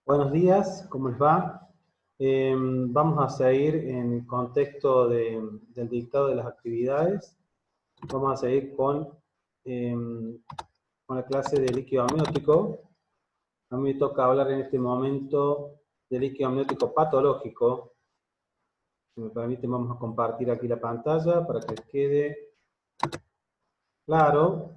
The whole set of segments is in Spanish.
Buenos días, ¿cómo les va? Vamos a seguir en el contexto del dictado de las actividades. Vamos a seguir con la clase de líquido amniótico. A mí me toca hablar en este momento de líquido amniótico patológico. Si me permiten, vamos a compartir aquí la pantalla para que les quede claro.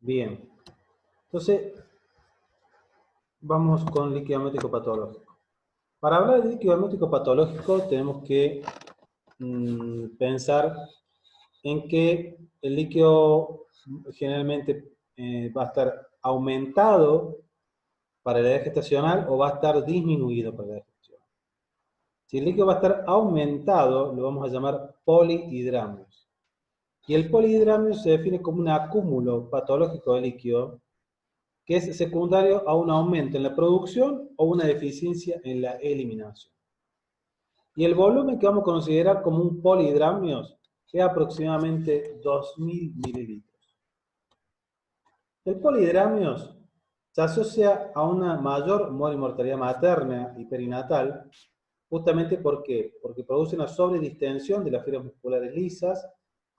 Bien, entonces vamos con líquido amniótico patológico. Para hablar de líquido amniótico patológico tenemos que pensar en que el líquido generalmente va a estar aumentado para la edad gestacional o va a estar disminuido para la edad gestacional. Si el líquido va a estar aumentado, lo vamos a llamar polihidramnios. Y el polihidramnio se define como un acúmulo patológico de líquido que es secundario a un aumento en la producción o una deficiencia en la eliminación. Y el volumen que vamos a considerar como un polihidramnio es aproximadamente 2000 mililitros. El polihidramnios se asocia a una mayor mortalidad materna y perinatal, justamente porque produce una sobredistensión de las fibras musculares lisas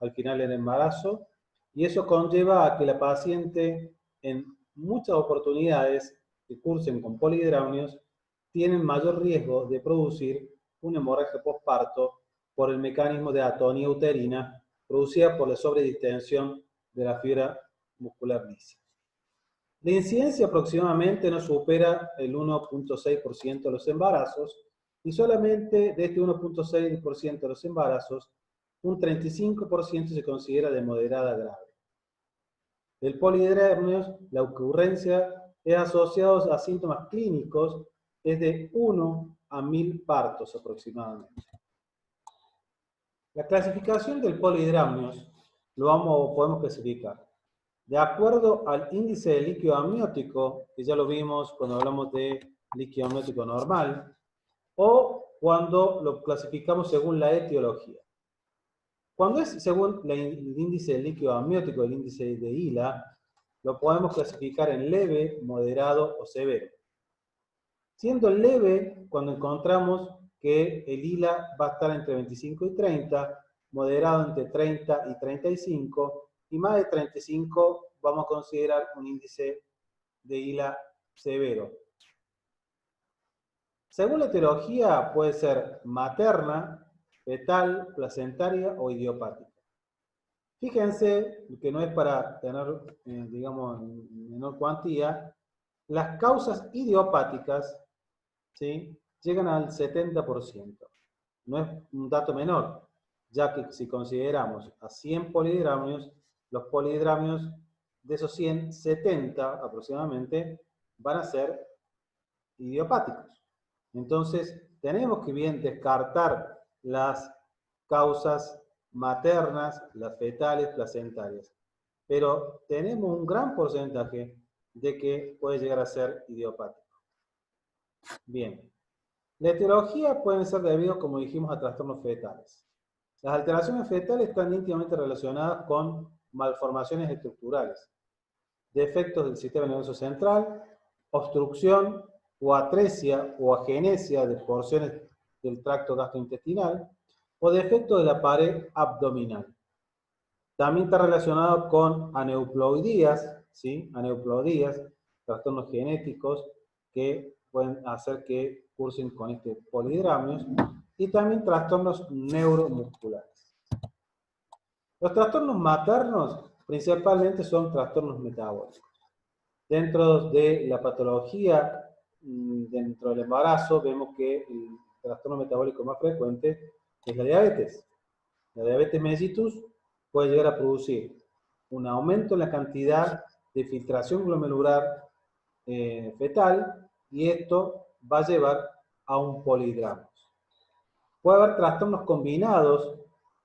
al final del embarazo, y eso conlleva a que la paciente en muchas oportunidades que cursen con polihidramnios tienen mayor riesgo de producir una hemorragia postparto por el mecanismo de atonía uterina producida por la sobredistensión de la fibra muscular lisa. La incidencia aproximadamente no supera el 1.6% de los embarazos y solamente de este 1.6% de los embarazos, un 35% se considera de moderada a grave. Del polihidramnios, la ocurrencia es asociada a síntomas clínicos es de 1 a 1000 partos aproximadamente. La clasificación del polihidramnios podemos clasificar de acuerdo al índice de líquido amniótico, que ya lo vimos cuando hablamos de líquido amniótico normal, o cuando lo clasificamos según la etiología. Cuando es según el índice de líquido amniótico, el índice de ILA, lo podemos clasificar en leve, moderado o severo. Siendo leve, cuando encontramos que el ILA va a estar entre 25 y 30, moderado entre 30 y 35, y más de 35 vamos a considerar un índice de ILA severo. Según la etiología, puede ser materna, fetal, placentaria o idiopática. Fíjense que no es para tener, digamos, en menor cuantía, las causas idiopáticas, ¿sí?, llegan al 70%. No es un dato menor, ya que si consideramos a 100 polihidramnios, los polihidramnios de esos 100, 70 aproximadamente, van a ser idiopáticos. Entonces, tenemos que bien descartar las causas maternas, las fetales, placentarias. Pero tenemos un gran porcentaje de que puede llegar a ser idiopático. Bien. La etiología puede ser debido, como dijimos, a trastornos fetales. Las alteraciones fetales están íntimamente relacionadas con malformaciones estructurales, defectos del sistema nervioso central, obstrucción o atresia o agenesia de porciones del tracto gastrointestinal o defecto de la pared abdominal. También está relacionado con aneuploidías, ¿sí? Aneuploidías, trastornos genéticos que pueden hacer que cursen con este polihidramnios, y también trastornos neuromusculares. Los trastornos maternos principalmente son trastornos metabólicos. Dentro de la patología, dentro del embarazo, vemos que el trastorno metabólico más frecuente es la diabetes. La diabetes mellitus puede llegar a producir un aumento en la cantidad de filtración glomerular fetal, y esto va a llevar a un polihidramnios. Puede haber trastornos combinados,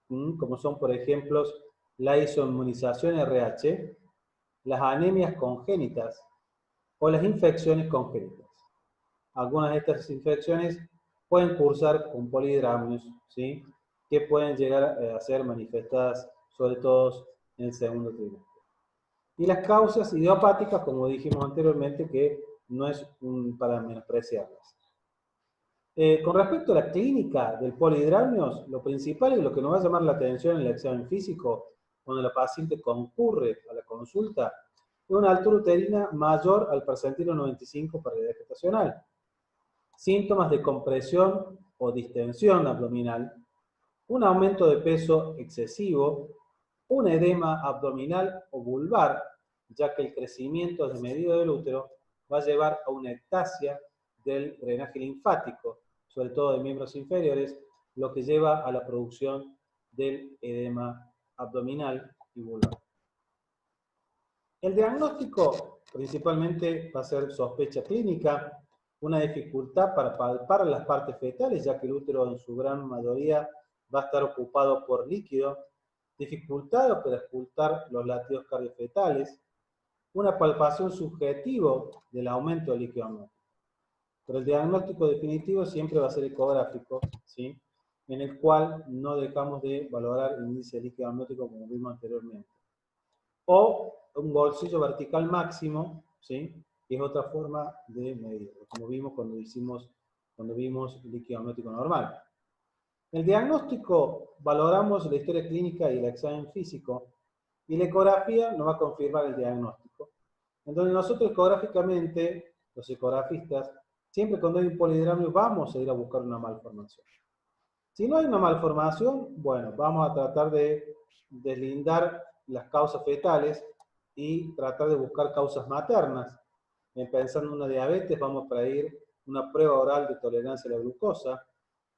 como son, por ejemplo, la isoinmunización RH, las anemias congénitas o las infecciones congénitas. Algunas de estas infecciones pueden cursar con polihidramnios, ¿sí?, que pueden llegar a ser manifestadas sobre todo en el segundo trimestre. Y las causas idiopáticas, como dijimos anteriormente, que no es para menospreciarlas. Con respecto a la clínica del polihidramnios, lo principal y lo que nos va a llamar la atención en el examen físico, cuando la paciente concurre a la consulta, es una altura uterina mayor al percentilo 95 para la edad gestacional, síntomas de compresión o distensión abdominal, un aumento de peso excesivo, un edema abdominal o vulvar, ya que el crecimiento desmedido del útero va a llevar a una ectasia del drenaje linfático, sobre todo de miembros inferiores, lo que lleva a la producción del edema abdominal y vulvar. El diagnóstico principalmente va a ser sospecha clínica, una dificultad para palpar las partes fetales, ya que el útero en su gran mayoría va a estar ocupado por líquido, dificultad para ocultar los latidos cardiofetales, una palpación subjetiva del aumento del líquido amniótico. Pero el diagnóstico definitivo siempre va a ser ecográfico, ¿sí? En el cual no dejamos de valorar el índice de líquido amniótico como vimos anteriormente. O un bolsillo vertical máximo, ¿sí? Que es otra forma de medirlo, como vimos cuando vimos el líquido amniótico normal. En el diagnóstico valoramos la historia clínica y el examen físico, y la ecografía nos va a confirmar el diagnóstico. Entonces nosotros ecográficamente, los ecografistas, siempre cuando hay un polihidramnio vamos a ir a buscar una malformación. Si no hay una malformación, bueno, vamos a tratar de deslindar las causas fetales y tratar de buscar causas maternas. Pensando en una diabetes, vamos a pedir una prueba oral de tolerancia a la glucosa.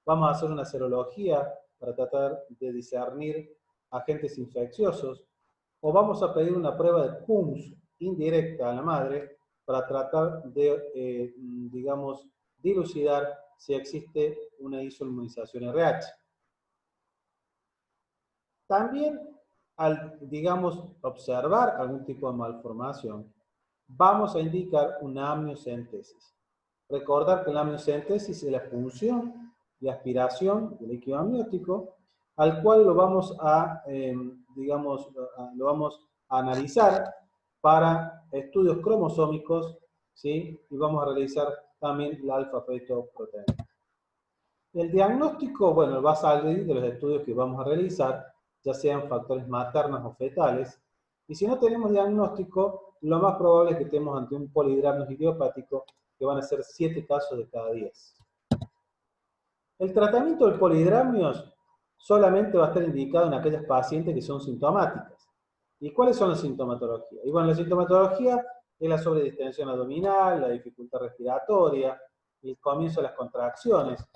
Vamos a hacer una serología para tratar de discernir agentes infecciosos. O vamos a pedir una prueba de CUMS indirecta a la madre para tratar de, digamos, dilucidar si existe una isoinmunización RH. También, al, digamos, observar algún tipo de malformación, vamos a indicar una amniocentesis. Recordar que la amniocentesis es la función de aspiración del líquido amniótico, al cual lo vamos a, digamos, lo vamos a analizar para estudios cromosómicos, ¿sí? Y vamos a realizar también la alfa-fetoproteína. El diagnóstico, bueno, va a salir de los estudios que vamos a realizar, ya sean factores maternos o fetales, y si no tenemos diagnóstico, lo más probable es que estemos ante un polihidramnios idiopático, que van a ser 7 casos de cada 10. El tratamiento del polihidramnios solamente va a estar indicado en aquellas pacientes que son sintomáticas. ¿Y cuáles son las sintomatologías? Y bueno, la sintomatología es la sobredistensión abdominal, la dificultad respiratoria, el comienzo de las contracciones,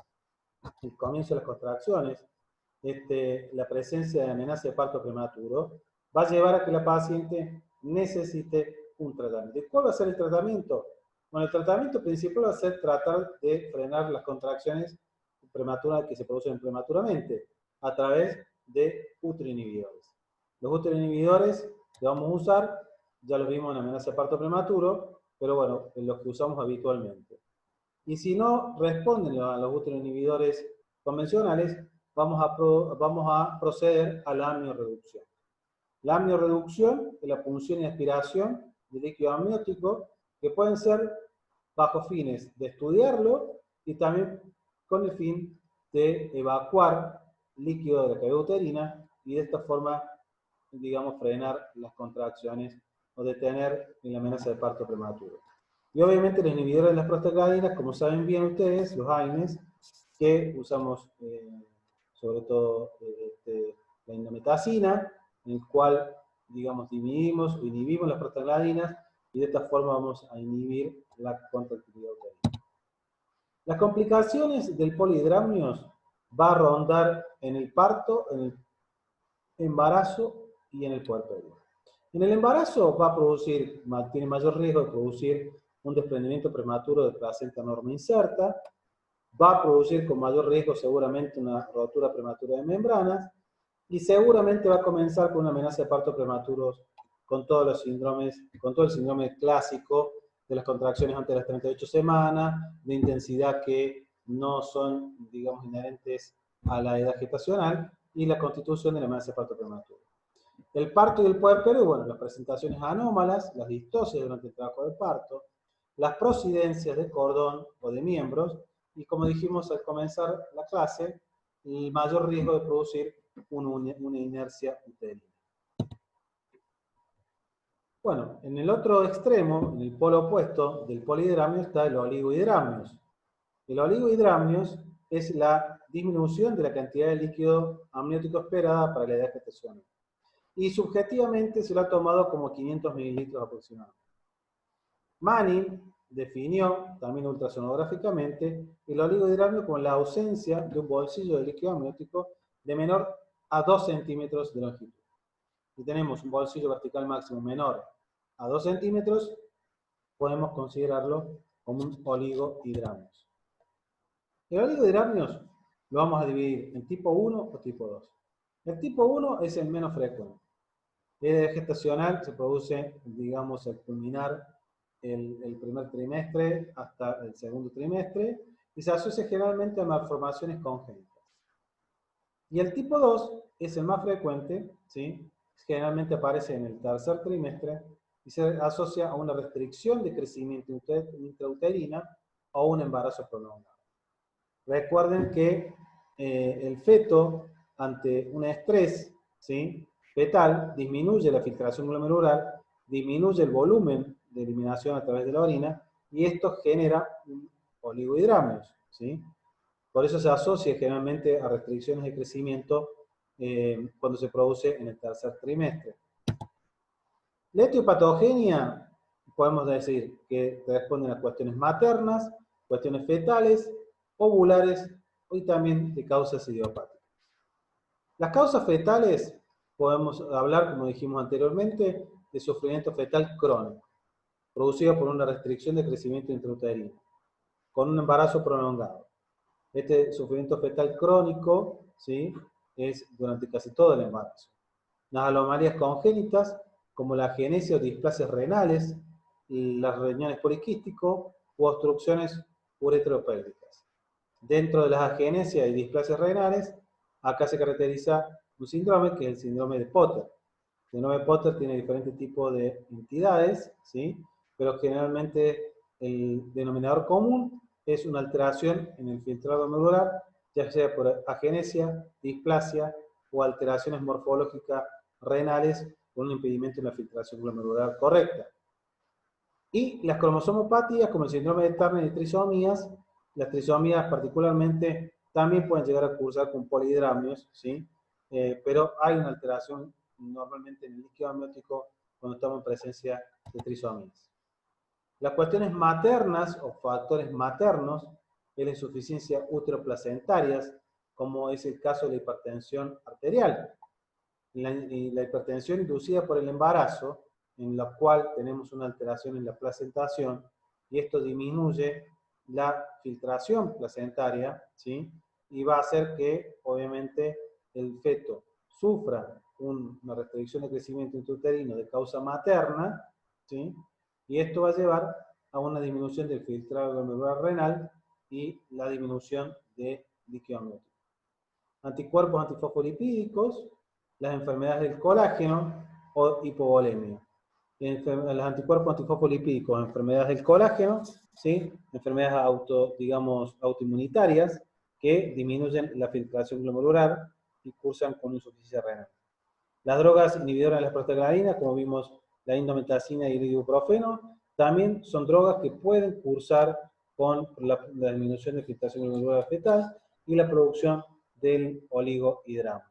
la presencia de amenaza de parto prematuro, va a llevar a que la paciente necesite un tratamiento. ¿Y cuál va a ser el tratamiento? Bueno, el tratamiento principal va a ser tratar de frenar las contracciones prematuras que se producen prematuramente a través de uteroinhibidores. Los uteroinhibidores que vamos a usar, ya los vimos en amenaza de parto prematuro, pero bueno, en los que usamos habitualmente. Y si no responden a los uteroinhibidores convencionales, vamos a proceder a la amniorreducción. La amniorreducción es la punción y aspiración de líquido amniótico, que pueden ser bajo fines de estudiarlo y también con el fin de evacuar líquido de la cavidad uterina y de esta forma, digamos, frenar las contracciones o detener la amenaza de parto prematuro. Y obviamente los inhibidores de las prostaglandinas, como saben bien ustedes, los AINES, que usamos sobre todo la indometacina, en el cual, digamos, inhibimos las prostaglandinas y de esta forma vamos a inhibir la contractilidad uterina. Las complicaciones del polihidramnios va a rondar en el parto, en el embarazo y en el puerperio. En el embarazo va a producir, tiene mayor riesgo de producir un desprendimiento prematuro de placenta norma inserta, va a producir con mayor riesgo seguramente una rotura prematura de membranas y seguramente va a comenzar con una amenaza de parto prematuros con todos los síndromes, con todo el síndrome clásico de las contracciones antes de las 38 semanas, de intensidad que no son, digamos, inherentes a la edad gestacional y la constitución de la amenaza de parto prematuro. El parto y el puerperio, bueno, las presentaciones anómalas, las distosis durante el trabajo de parto, las prosidencias de cordón o de miembros, y como dijimos al comenzar la clase, el mayor riesgo de producir una inercia uterina. Bueno, en el otro extremo, en el polo opuesto del polihidramio, está el oligohidramnios. El oligohidramnios es la disminución de la cantidad de líquido amniótico esperada para la edad gestacional. Y subjetivamente se lo ha tomado como 500 mililitros aproximadamente. Manning definió, también ultrasonográficamente, el oligohidramnio como la ausencia de un bolsillo de líquido amniótico de menor a 2 centímetros de longitud. Si tenemos un bolsillo vertical máximo menor a 2 centímetros, podemos considerarlo como un oligohidramnios. El oligohidramnios lo vamos a dividir en tipo 1 o tipo 2. El tipo 1 es el menos frecuente. La edad gestacional se produce, digamos, al culminar el primer trimestre hasta el segundo trimestre y se asocia generalmente a malformaciones congénitas. Y el tipo 2 es el más frecuente, ¿sí? Generalmente aparece en el tercer trimestre y se asocia a una restricción de crecimiento intrauterina o un embarazo prolongado. Recuerden que el feto, ante un estrés, ¿sí?, fetal, disminuye la filtración glomerular, disminuye el volumen de eliminación a través de la orina, y esto genera oligohidramnios, ¿sí? Por eso se asocia generalmente a restricciones de crecimiento cuando se produce en el tercer trimestre. La etiopatogenia, podemos decir que responden a cuestiones maternas, cuestiones fetales, ovulares y también de causas idiopáticas. Las causas fetales, podemos hablar, como dijimos anteriormente, de sufrimiento fetal crónico, producido por una restricción de crecimiento intrauterino, con un embarazo prolongado. Este sufrimiento fetal crónico, ¿sí?, es durante casi todo el embarazo. Las anomalías congénitas, como la agenesia o displasias renales, los riñones poliquísticos u obstrucciones uretropélvicas. Dentro de las agenesias y displasias renales, acá se caracteriza un síndrome que es el síndrome de Potter. El síndrome de Potter tiene diferentes tipos de entidades, ¿sí?, pero generalmente el denominador común es una alteración en el filtrado glomerular, ya sea por agenesia, displasia o alteraciones morfológicas renales con un impedimento en la filtración glomerular correcta. Y las cromosomopatías, como el síndrome de Turner y trisomías, las trisomías particularmente también pueden llegar a cursar con polihidramnios, ¿sí? Pero hay una alteración normalmente en el líquido amniótico cuando estamos en presencia de trisomías. Las cuestiones maternas o factores maternos es la insuficiencia uteroplacentarias, como es el caso de la hipertensión arterial. La hipertensión inducida por el embarazo, en la cual tenemos una alteración en la placentación, y esto disminuye la filtración placentaria, ¿sí?, y va a hacer que, obviamente, el feto sufra una restricción de crecimiento intrauterino de causa materna, ¿sí?, y esto va a llevar a una disminución del filtrado glomerular renal y la disminución de líquido amniótico. Anticuerpos antifosfolipídicos, las enfermedades del colágeno o hipovolemia. Los anticuerpos antifosfolipídicos, enfermedades del colágeno, ¿sí?, enfermedades autoinmunitarias que disminuyen la filtración glomerular y cursan con insuficiencia renal. Las drogas inhibidoras de las prostaglandinas, como vimos la indometacina y el ibuprofeno, también son drogas que pueden cursar con la disminución de filtración glomerular fetal y la producción del oligohidramnios.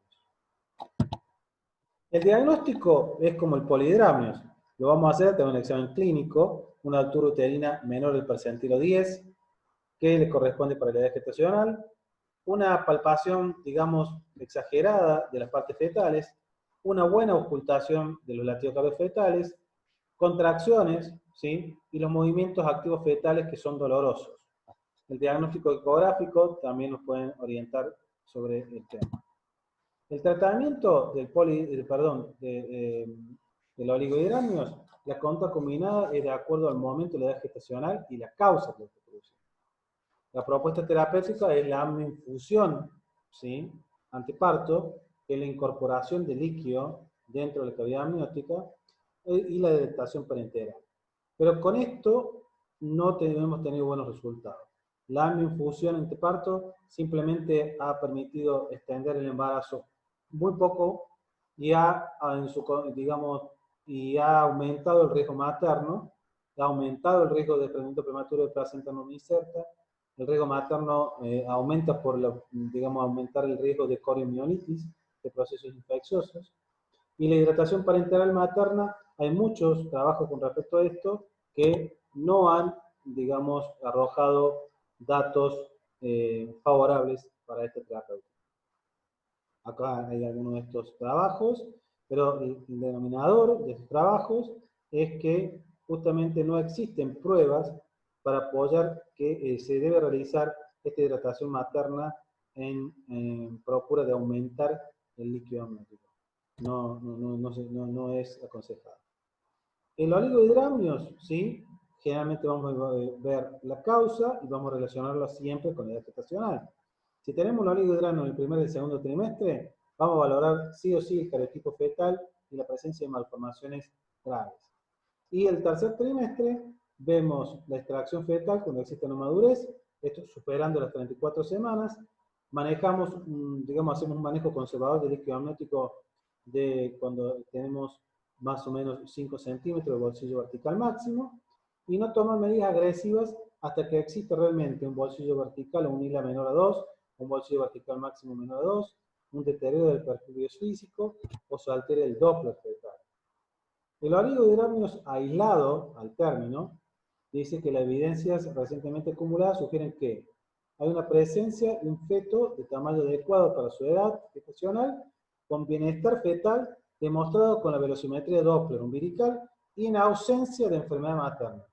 El diagnóstico es como el polihidramnios. Lo vamos a hacer de un examen clínico, una altura uterina menor del percentilo 10, que le corresponde para la edad gestacional, una palpación, digamos, exagerada de las partes fetales, una buena ocultación de los latidos cardiofetales, contracciones, ¿sí?, y los movimientos activos fetales que son dolorosos. El diagnóstico ecográfico también nos pueden orientar sobre el tema. El tratamiento del oligohidramnios, la conducta combinada es de acuerdo al momento de la edad gestacional y las causas de esta producción. La propuesta terapéutica es la amioinfusión, ¿sí?, anteparto, que es la incorporación de líquido dentro de la cavidad amniótica y la dilatación parenteral. Pero con esto no hemos tenido buenos resultados. La amioinfusión entre parto simplemente ha permitido extender el embarazo muy poco y y ha aumentado el riesgo materno, ha aumentado el riesgo de desprendimiento prematuro de placenta no inserta, el riesgo materno aumenta por, aumentar el riesgo de coriomiolitis, de procesos infecciosos, y la hidratación parenteral materna, hay muchos trabajos con respecto a esto que no han, arrojado datos favorables para este terapéutico. Acá hay algunos de estos trabajos, pero el denominador de estos trabajos es que justamente no existen pruebas para apoyar que se debe realizar esta hidratación materna en procura de aumentar el líquido amniótico. No es aconsejado. En los oligohidramnios, ¿sí? Generalmente vamos a ver la causa y vamos a relacionarla siempre con la edad gestacional. Si tenemos un oligohidramnio en el primer y el segundo trimestre, vamos a valorar sí o sí el cariotipo fetal y la presencia de malformaciones graves. Y el tercer trimestre vemos la extracción fetal cuando existe una madurez, esto superando las 34 semanas. Manejamos, hacemos un manejo conservador del líquido amniótico de cuando tenemos más o menos 5 centímetros de bolsillo vertical máximo, y no toman medidas agresivas hasta que existe realmente un bolsillo vertical o un ILA menor a 2, un bolsillo vertical máximo menor a 2, un deterioro del perfil biofísico o se altere el Doppler fetal. El oligohidramnios aislado al término dice que las evidencias recientemente acumuladas sugieren que hay una presencia de un feto de tamaño adecuado para su edad gestacional, con bienestar fetal demostrado con la velocimetría Doppler umbilical y en ausencia de enfermedad materna.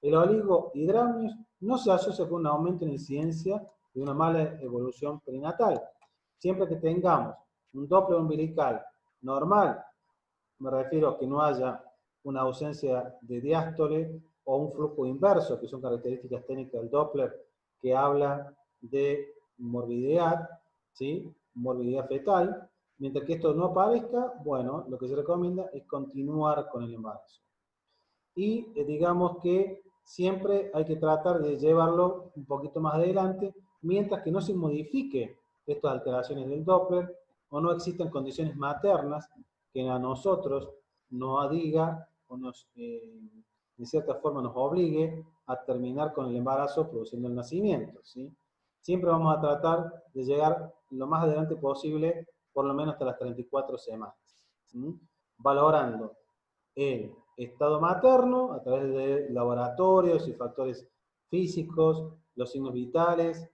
El oligohidramnios no se asocia con un aumento en incidencia de una mala evolución perinatal. Siempre que tengamos un Doppler umbilical normal, me refiero a que no haya una ausencia de diástole o un flujo inverso, que son características técnicas del Doppler, que habla de morbididad, ¿sí? Morbididad fetal. Mientras que esto no aparezca, bueno, lo que se recomienda es continuar con el embarazo. Y digamos que siempre hay que tratar de llevarlo un poquito más adelante, mientras que no se modifique estas alteraciones del Doppler o no existan condiciones maternas que a nosotros nos diga o de cierta forma nos obligue a terminar con el embarazo produciendo el nacimiento, ¿sí? Siempre vamos a tratar de llegar lo más adelante posible, por lo menos hasta las 34 semanas, ¿sí? Valorando el estado materno a través de laboratorios y factores físicos, los signos vitales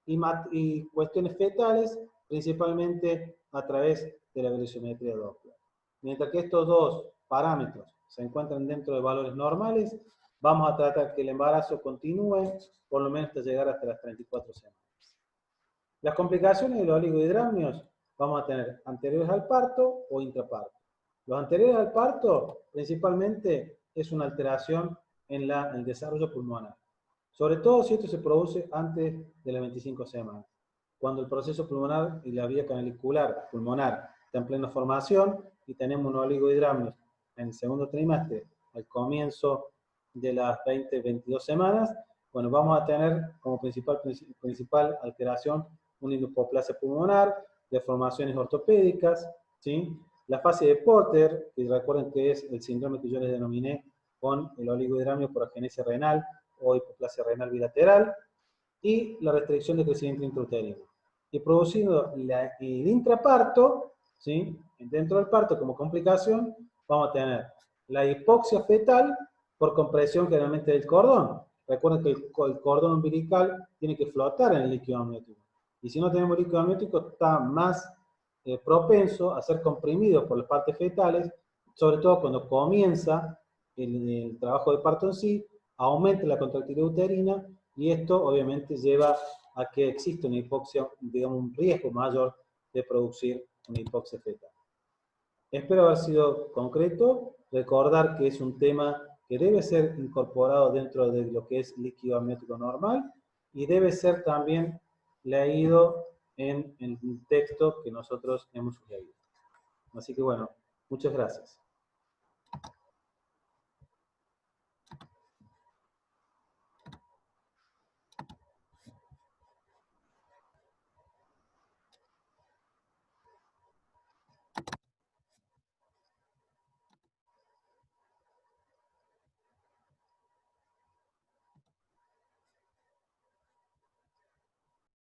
y cuestiones fetales, principalmente a través de la velocimetría Doppler. Mientras que estos dos parámetros se encuentran dentro de valores normales, vamos a tratar que el embarazo continúe por lo menos hasta llegar hasta las 34 semanas. Las complicaciones de los oligohidramnios vamos a tener anteriores al parto o intraparto. Los anteriores al parto, principalmente, es una alteración en el desarrollo pulmonar. Sobre todo si esto se produce antes de las 25 semanas. Cuando el proceso pulmonar y la vía canalicular pulmonar está en plena formación y tenemos un oligohidramnios en el segundo trimestre, al comienzo de las 20-22 semanas, bueno, vamos a tener como principal alteración una hipoplasia pulmonar, deformaciones ortopédicas, ¿sí? La fase de Porter, que recuerden que es el síndrome que yo les denominé con el oligohidramnio por agenesia renal o hipoplasia renal bilateral, y la restricción de crecimiento intrauterino. Y produciendo el intraparto, ¿sí? Dentro del parto como complicación, vamos a tener la hipoxia fetal por compresión generalmente del cordón. Recuerden que el cordón umbilical tiene que flotar en el líquido amniótico. Y si no tenemos líquido amniótico, está más propenso a ser comprimido por las partes fetales, sobre todo cuando comienza el trabajo de parto en sí, aumenta la contractilidad uterina y esto obviamente lleva a que exista una hipoxia, digamos, un riesgo mayor de producir una hipoxia fetal. Espero haber sido concreto, recordar que es un tema que debe ser incorporado dentro de lo que es líquido amniótico normal y debe ser también leído en el texto que nosotros hemos leído. Así que bueno, Muchas gracias.